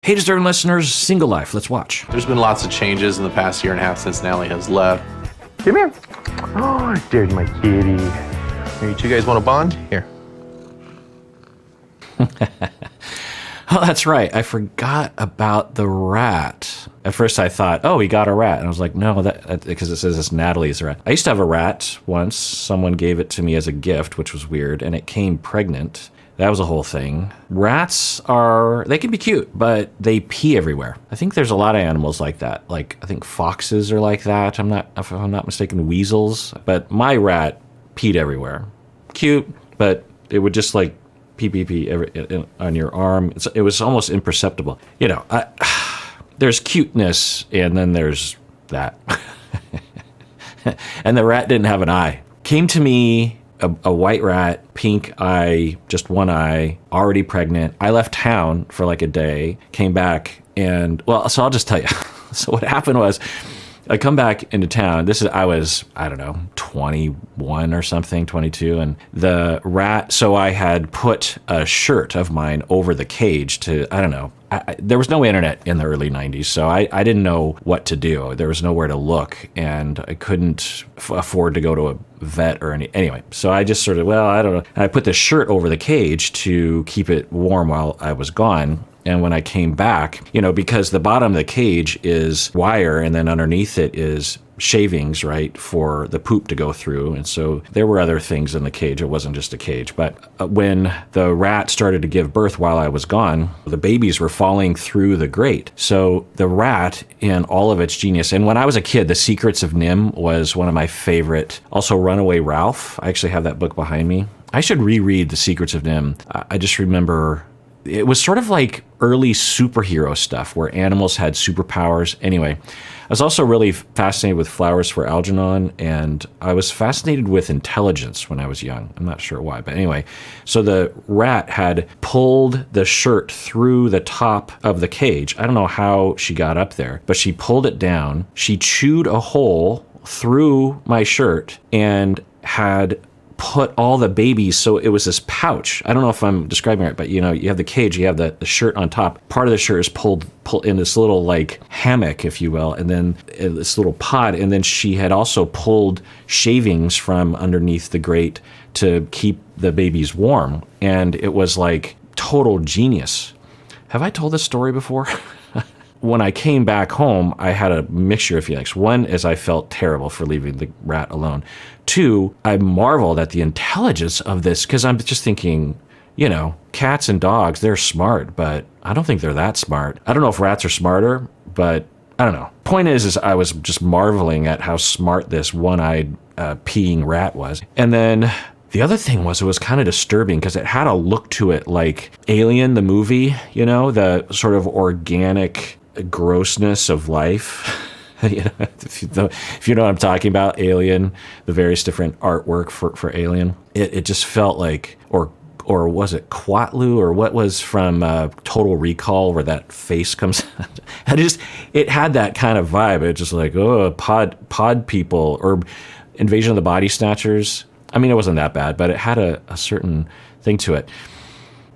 Hey, Discern listeners, Single Life. Let's watch. There's been lots of changes in the past year and a half since Natalie has left. Come here. Oh, there's my kitty. Here, you two guys want to bond? Here. Oh, that's right. I forgot about the rat. At first I thought, oh, he got a rat. And I was like, no, that because it says it's Natalie's rat. I used to have a rat once. Someone gave it to me as a gift, which was weird, and it came pregnant. That was a whole thing. Rats they can be cute, but they pee everywhere. I think there's a lot of animals like that. Like, I think foxes are like that. If I'm not mistaken, weasels. But my rat peed everywhere. Cute, but it would just like pee on your arm. It was almost imperceptible. You know, there's cuteness, and then there's that. And the rat didn't have an eye. Came to me, a white rat, pink eye, just one eye, already pregnant. I left town for like a day, came back, and, well, so I'll just tell you. So what happened was, I come back into town. I was, I don't know, 21 or something, 22. And the rat, so I had put a shirt of mine over the cage to, I don't know. There was no internet in the early 90s, so I didn't know what to do. There was nowhere to look, and I couldn't afford to go to a vet or anyway. So I just sort of, well, I don't know. And I put the shirt over the cage to keep it warm while I was gone. And when I came back, you know, because the bottom of the cage is wire and then underneath it is shavings, right, for the poop to go through. And so there were other things in the cage. It wasn't just a cage. But when the rat started to give birth while I was gone, the babies were falling through the grate. So the rat, in all of its genius, and when I was a kid, The Secrets of Nim was one of my favorite. Also, Runaway Ralph. I actually have that book behind me. I should reread The Secrets of Nim. I just remember it was sort of like early superhero stuff where animals had superpowers. Anyway, I was also really fascinated with Flowers for Algernon, and I was fascinated with intelligence when I was young. I'm not sure why, but anyway. So the rat had pulled the shirt through the top of the cage. I don't know how she got up there, but she pulled it down. She chewed a hole through my shirt and had put all the babies, so it was this pouch. I don't know if I'm describing it right, but you know, you have the cage, you have the shirt on top. Part of the shirt is pulled in this little like hammock, if you will, and then this little pod, and then she had also pulled shavings from underneath the grate to keep the babies warm, and it was like total genius. Have I told this story before? When I came back home, I had a mixture of feelings. One is I felt terrible for leaving the rat alone. Two, I marveled at the intelligence of this, because I'm just thinking, you know, cats and dogs, they're smart, but I don't think they're that smart. I don't know if rats are smarter, but I don't know. Point is I was just marveling at how smart this one-eyed peeing rat was. And then the other thing was, it was kind of disturbing because it had a look to it like Alien, the movie, you know, the sort of organic grossness of life. You know, if you know what I'm talking about, Alien, the various different artwork for Alien, it just felt like, or was it Quatlu, or what was from Total Recall, where that face comes out? It had that kind of vibe. It just like, oh, pod people, or Invasion of the Body Snatchers. I mean, it wasn't that bad, but it had a certain thing to it.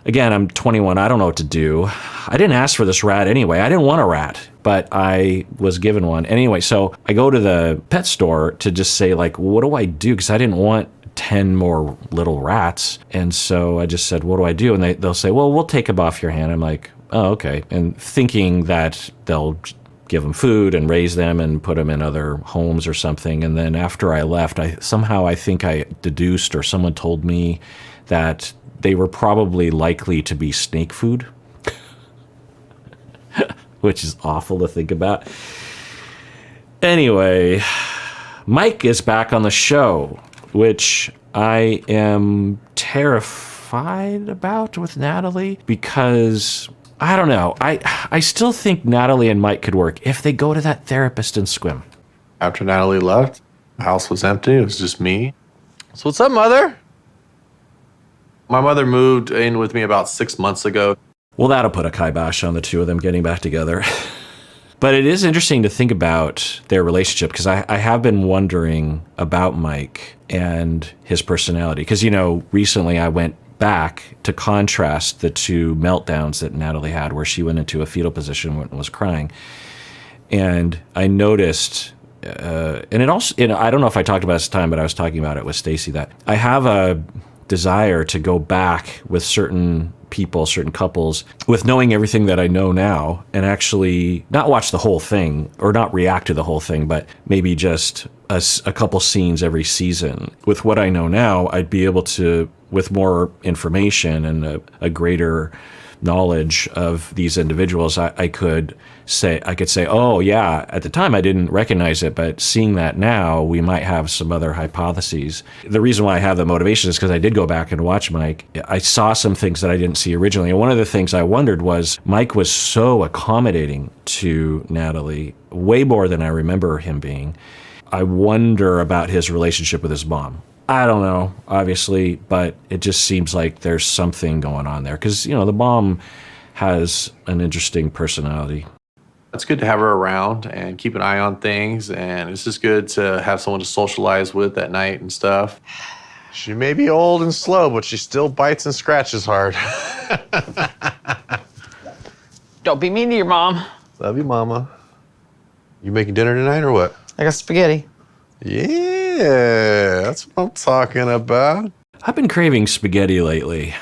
Again, I'm 21. I don't know what to do. I didn't ask for this rat anyway. I didn't want a rat, but I was given one. Anyway, so I go to the pet store to just say, like, what do I do? Because I didn't want 10 more little rats. And so I just said, what do I do? And they'll say, well, we'll take them off your hand. I'm like, oh, okay. And thinking that they'll give them food and raise them and put them in other homes or something. And then after I left, I think I deduced, or someone told me, that they were probably likely to be snake food, which is awful to think about. Anyway, Mike is back on the show, which I am terrified about with Natalie, because I don't know. I still think Natalie and Mike could work if they go to that therapist and swim. After Natalie left, the house was empty. It was just me. So what's up, Mother? My mother moved in with me about 6 months ago. Well, that'll put a kibosh on the two of them getting back together. But it is interesting to think about their relationship, because I have been wondering about Mike and his personality. Because, you know, recently I went back to contrast the two meltdowns that Natalie had, where she went into a fetal position and was crying. And I noticed, and it also, I don't know if I talked about it this time, but I was talking about it with Stacy, that I have a desire to go back with certain people, certain couples, with knowing everything that I know now, and actually not watch the whole thing or not react to the whole thing, but maybe just a couple scenes every season. With what I know now, I'd be able to, with more information and a greater knowledge of these individuals, I could say, oh yeah, at the time I didn't recognize it, but seeing that now, we might have some other hypotheses. The reason why I have the motivation is because I did go back and watch Mike. I saw some things that I didn't see originally. And one of the things I wondered was Mike was so accommodating to Natalie, way more than I remember him being. I wonder about his relationship with his mom. I don't know, obviously, but it just seems like there's something going on there. Because, the mom has an interesting personality. It's good to have her around and keep an eye on things. And it's just good to have someone to socialize with at night and stuff. She may be old and slow, but she still bites and scratches hard. Don't be mean to your mom. Love you, Mama. You making dinner tonight or what? I got spaghetti. Yeah, that's what I'm talking about. I've been craving spaghetti lately.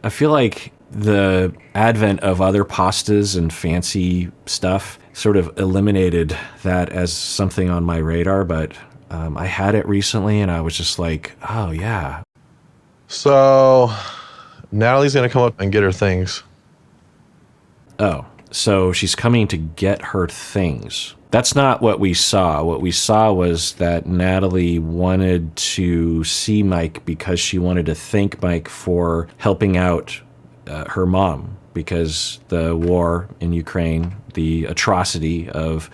I feel like the advent of other pastas and fancy stuff sort of eliminated that as something on my radar, but I had it recently and I was just like, oh yeah. So, Natalie's gonna come up and get her things. Oh, so she's coming to get her things. That's not what we saw. What we saw was that Natalie wanted to see Mike because she wanted to thank Mike for helping out her mom, because the war in Ukraine, the atrocity of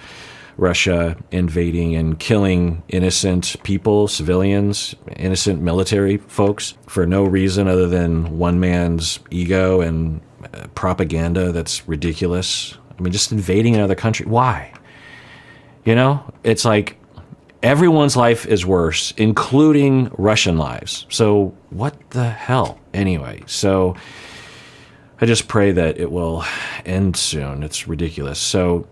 Russia invading and killing innocent people, civilians, innocent military folks for no reason other than one man's ego and propaganda that's ridiculous. I mean, just invading another country. Why? It's like everyone's life is worse, including Russian lives. So what the hell? Anyway, so I just pray that it will end soon. It's ridiculous. So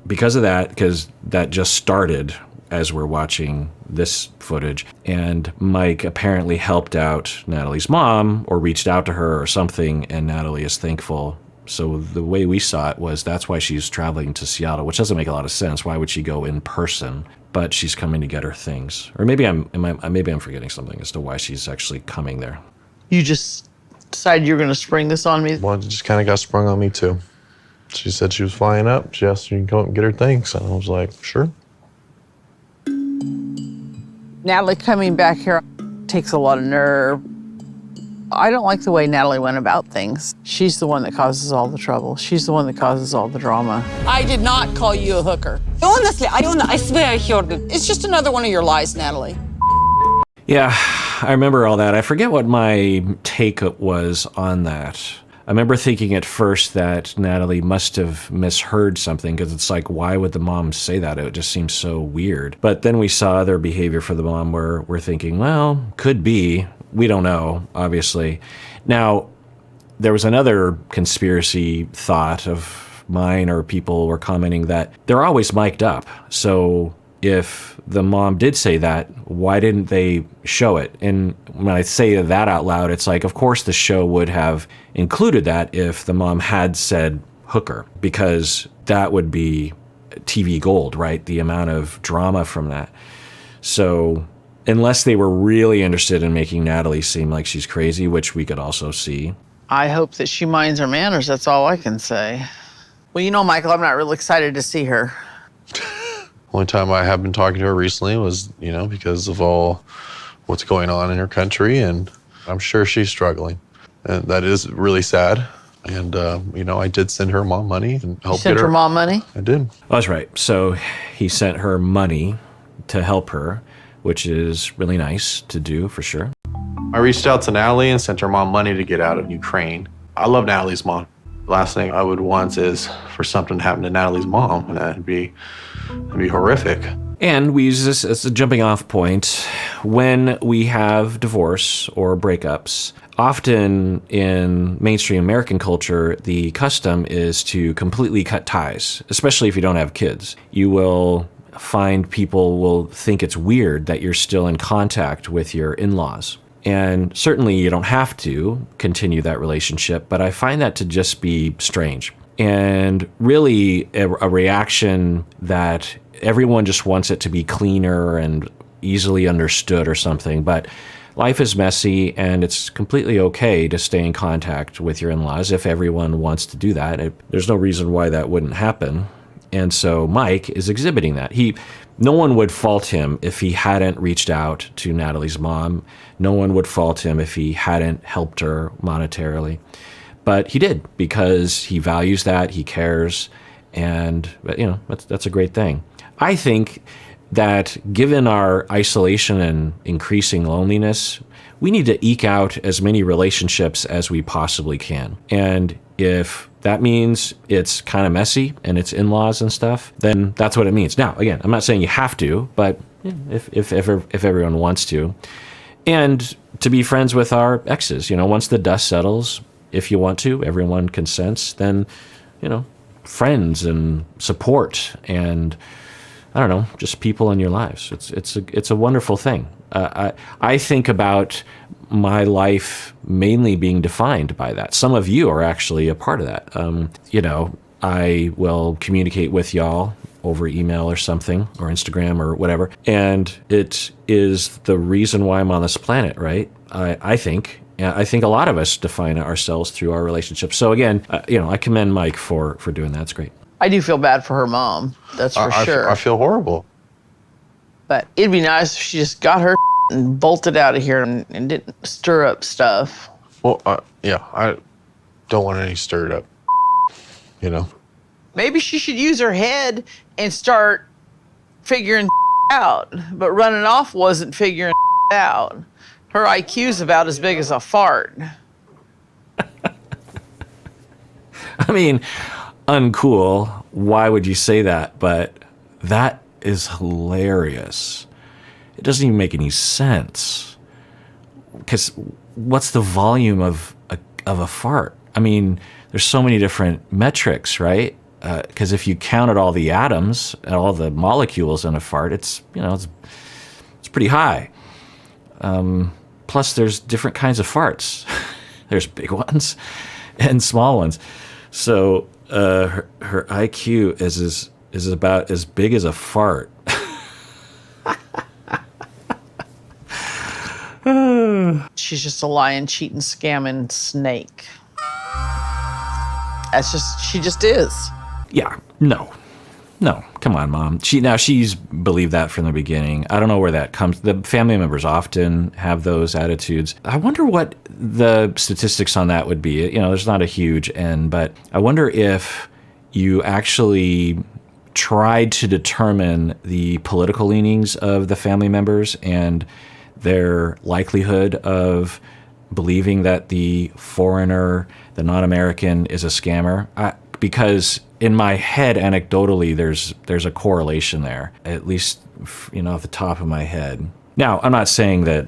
because of that, because that just started as we're watching this footage, and Mike apparently helped out Natalie's mom or reached out to her or something, and Natalie is thankful. So the way we saw it was that's why she's traveling to Seattle, which doesn't make a lot of sense. Why would she go in person? But she's coming to get her things. Or maybe I'm forgetting something as to why she's actually coming there. You just decided you were going to spring this on me? Well, it just kind of got sprung on me too. She said she was flying up. She asked me to come up and get her things. And I was like, sure. Natalie coming back here takes a lot of nerve. I don't like the way Natalie went about things. She's the one that causes all the trouble. She's the one that causes all the drama. I did not call you a hooker. Honestly, I swear I heard it. It's just another one of your lies, Natalie. Yeah, I remember all that. I forget what my take was on that. I remember thinking at first that Natalie must have misheard something, because it's like, why would the mom say that? It just seems so weird. But then we saw their behavior for the mom where we're thinking, well, could be. We don't know, obviously. Now, there was another conspiracy thought of mine, or people were commenting that they're always mic'd up. So if the mom did say that, why didn't they show it? And when I say that out loud, it's like, of course the show would have included that if the mom had said hooker, because that would be TV gold, right? The amount of drama from that. So unless they were really interested in making Natalie seem like she's crazy, which we could also see. I hope that she minds her manners. That's all I can say. Well, Michael, I'm not really excited to see her. Only time I have been talking to her recently was, because of all what's going on in her country, and I'm sure she's struggling. And that is really sad. And, I did send her mom money and help Sent get her. her mom money? I did. Oh, that's right. So he sent her money to help her, which is really nice to do, for sure. I reached out to Natalie and sent her mom money to get out of Ukraine. I love Natalie's mom. The last thing I would want is for something to happen to Natalie's mom, and that'd be horrific. And we use this as a jumping off point. when we have divorce or breakups, often in mainstream American culture, the custom is to completely cut ties, especially if you don't have kids. You will find people will think it's weird that you're still in contact with your in-laws. And certainly you don't have to continue that relationship, but I find that to just be strange. And really a reaction that everyone just wants it to be cleaner and easily understood or something. But life is messy, and it's completely okay to stay in contact with your in-laws if everyone wants to do that. There's no reason why that wouldn't happen. And so Mike is exhibiting that. No one would fault him if he hadn't reached out to Natalie's mom. No one would fault him if he hadn't helped her monetarily. But he did, because he values that, he cares, and that's a great thing. I think that given our isolation and increasing loneliness, we need to eke out as many relationships as we possibly can. And if that means it's kind of messy and it's in-laws and stuff, then that's what it means. Now, again, I'm not saying you have to, but if everyone wants to. And to be friends with our exes, once the dust settles, if you want to, everyone consents, then, friends and support and, I don't know, just people in your lives. It's a wonderful thing. I think about my life mainly being defined by that. Some of you are actually a part of that. I will communicate with y'all over email or something, or Instagram or whatever. And it is the reason why I'm on this planet, right? I think a lot of us define ourselves through our relationships. So again, I commend Mike for doing that. It's great. I do feel bad for her mom. That's for sure. I feel horrible. But it'd be nice if she just got her and bolted out of here and didn't stir up stuff. Well, I don't want any stirred up, Maybe she should use her head and start figuring out. But running off wasn't figuring out. Her IQ's about as big as a fart. I mean, uncool. Why would you say that? But that is hilarious. It doesn't even make any sense. Because what's the volume of a fart? I mean, there's so many different metrics, right? Because if you counted all the atoms and all the molecules in a fart, it's pretty high. Plus, there's different kinds of farts. There's big ones and small ones. So her IQ is about as big as a fart. She's just a lying, cheating, scamming snake. She just is. Yeah, no, come on, Mom. She's believed that from the beginning. I don't know where that comes. The family members often have those attitudes. I wonder what the statistics on that would be. There's not a huge N, but I wonder if you actually tried to determine the political leanings of the family members and their likelihood of believing that the foreigner, the non-American, is a scammer. Because in my head, anecdotally, there's a correlation there, at least, off the top of my head. Now, I'm not saying that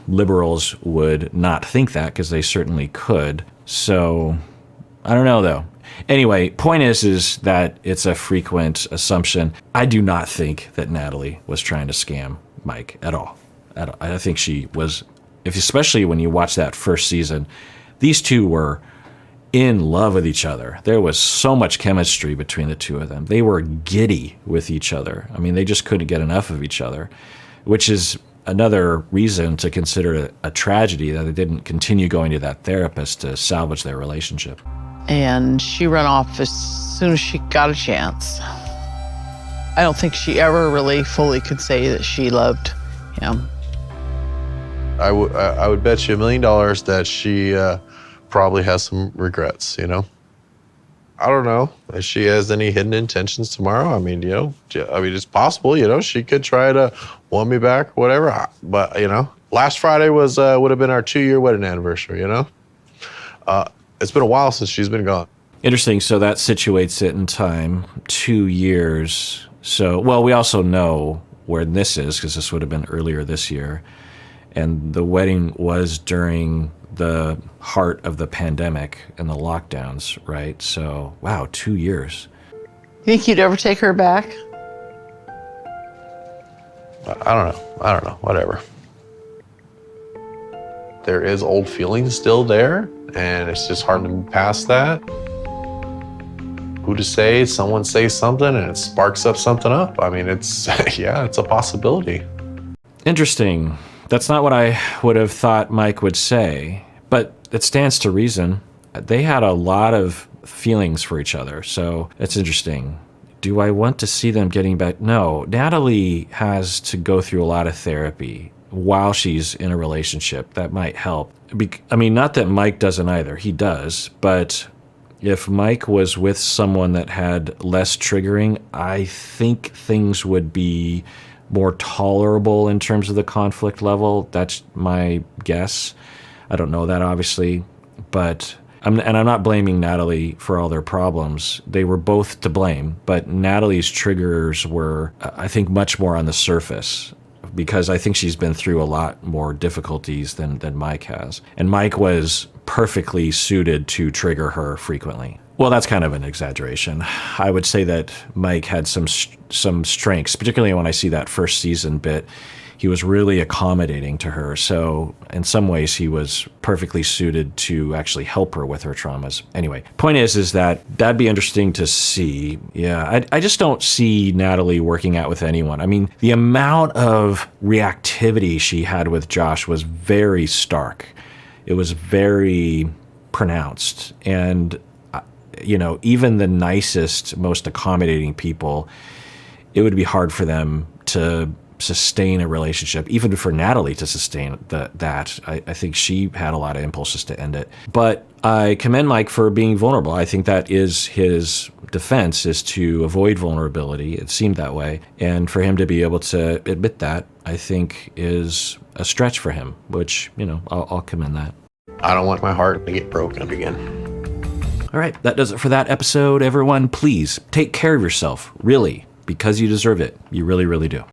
liberals would not think that, because they certainly could. So, I don't know, though. Anyway, point is that it's a frequent assumption. I do not think that Natalie was trying to scam Mike at all. I think she was, especially when you watch that first season, these two were in love with each other. There was so much chemistry between the two of them. They were giddy with each other. I mean, they just couldn't get enough of each other, which is another reason to consider it a tragedy that they didn't continue going to that therapist to salvage their relationship. And she ran off as soon as she got a chance. I don't think she ever really fully could say that she loved him. I would bet you $1 million that she probably has some regrets, I don't know if she has any hidden intentions tomorrow. I mean, it's possible, she could try to want me back or whatever. But, last Friday would have been our 2-year wedding anniversary, It's been a while since she's been gone. Interesting. So that situates it in time, 2 years. So, well, we also know where this is, because this would have been earlier this year. And the wedding was during the heart of the pandemic and the lockdowns, right? So, wow, 2 years. You think you'd ever take her back? I don't know. Whatever. There is old feelings still there, and it's just hard to move past that. Who to say? Someone say something and it sparks something up. I mean, it's, yeah, it's a possibility. Interesting. That's not what I would have thought Mike would say, but it stands to reason. They had a lot of feelings for each other, so it's interesting. Do I want to see them getting back? No. Natalie has to go through a lot of therapy while she's in a relationship. That might help. I mean, not that Mike doesn't either. He does, but if Mike was with someone that had less triggering, I think things would be more tolerable in terms of the conflict level. That's my guess. I don't know that, obviously, but I'm not blaming Natalie for all their problems. They were both to blame, but Natalie's triggers were, I think, much more on the surface, because I think she's been through a lot more difficulties than Mike has. And Mike was perfectly suited to trigger her frequently. Well, that's kind of an exaggeration. I would say that Mike had some strengths, particularly when I see that first season bit. He was really accommodating to her. So in some ways, he was perfectly suited to actually help her with her traumas. Anyway, point is that that'd be interesting to see. Yeah, I just don't see Natalie working out with anyone. I mean, the amount of reactivity she had with Josh was very stark. It was very pronounced. And, you know, even the nicest, most accommodating people, it would be hard for them to sustain a relationship, even for Natalie to sustain that. I think she had a lot of impulses to end it. But I commend Mike for being vulnerable. I think that is his defense, is to avoid vulnerability. It seemed that way. And for him to be able to admit that, I think is a stretch for him, which, you know, I'll commend that. I don't want my heart to get broken again. All right, that does it for that episode, everyone. Please take care of yourself, really, because you deserve it. You really, really do.